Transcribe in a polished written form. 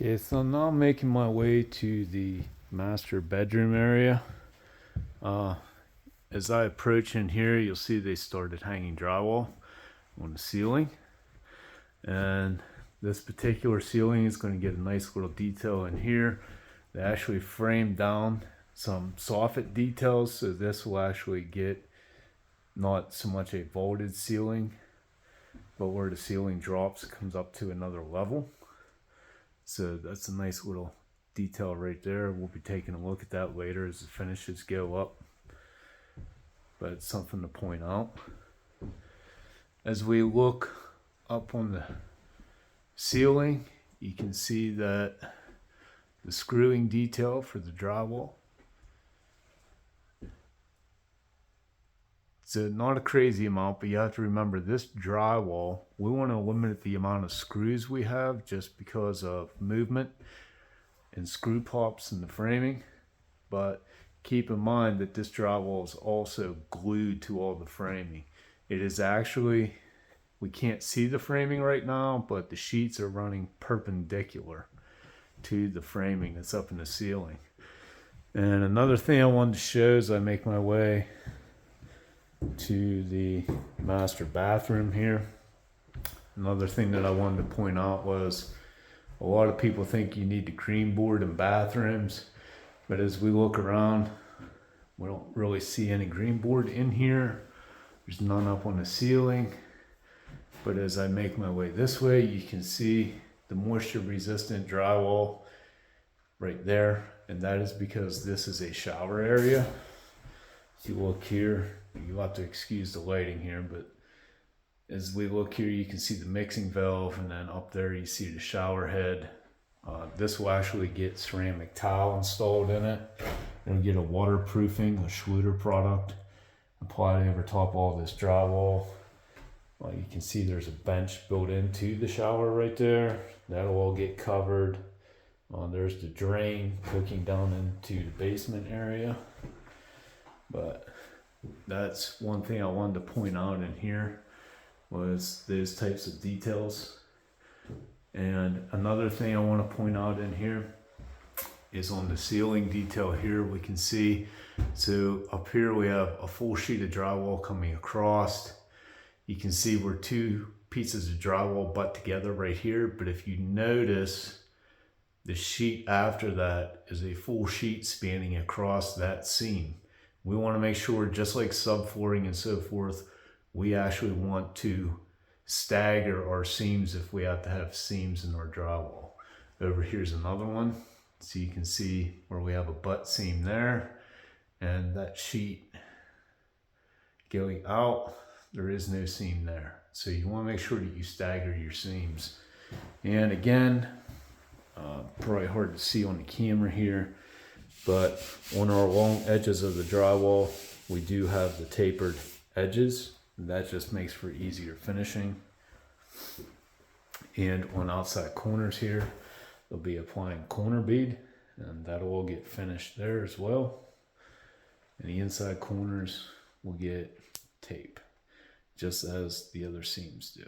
Okay, so now I'm making my way to the master bedroom area. As I approach in here, you'll see they started hanging drywall on the ceiling. And this particular ceiling is going to get a nice little detail in here. They actually framed down some soffit details, so this will actually get not so much a vaulted ceiling, but where the ceiling drops, it comes up to another level. So that's a nice little detail right there. We'll be taking a look at that later as the finishes go up, but it's something to point out. As we look up on the ceiling, you can see that the screwing detail for the drywall. It's not a crazy amount, but you have to remember this drywall, we want to limit the amount of screws we have just because of movement and screw pops in the framing. But keep in mind that this drywall is also glued to all the framing. It is actually, we can't see the framing right now, but the sheets are running perpendicular to the framing that's up in the ceiling. And another thing I wanted to show as I make my way to the master bathroom here. Another thing that I wanted to point out was a lot of people think you need the cream board in bathrooms, but as we look around, we don't really see any green board in here. There's none up on the ceiling, but as I make my way this way, you can see the moisture resistant drywall right there, and that is because this is a shower area. If you look here, you'll have to excuse the lighting here, but as we look here, you can see the mixing valve, and then up there you see the shower head. This will actually get ceramic tile installed in it. It'll get a waterproofing, a Schluter product, applied over top all this drywall. You can see there's a bench built into the shower right there. That'll all get covered. There's the drain hooking down into the basement area. But that's one thing I wanted to point out in here was those types of details. And another thing I want to point out in here is on the ceiling detail here. We can see, so up here we have a full sheet of drywall coming across. You can see where two pieces of drywall butt together right here, but if you notice, the sheet after that is a full sheet spanning across that seam. We want to make sure, just like subflooring and so forth, we actually want to stagger our seams if we have to have seams in our drywall. Over here's another one. So you can see where we have a butt seam there, and that sheet going out, there is no seam there. So you want to make sure that you stagger your seams. And again, probably hard to see on the camera here, but on our long edges of the drywall, we do have the tapered edges. That just makes for easier finishing. And on outside corners here, they'll be applying corner bead, and that'll all get finished there as well. And the inside corners will get tape, just as the other seams do.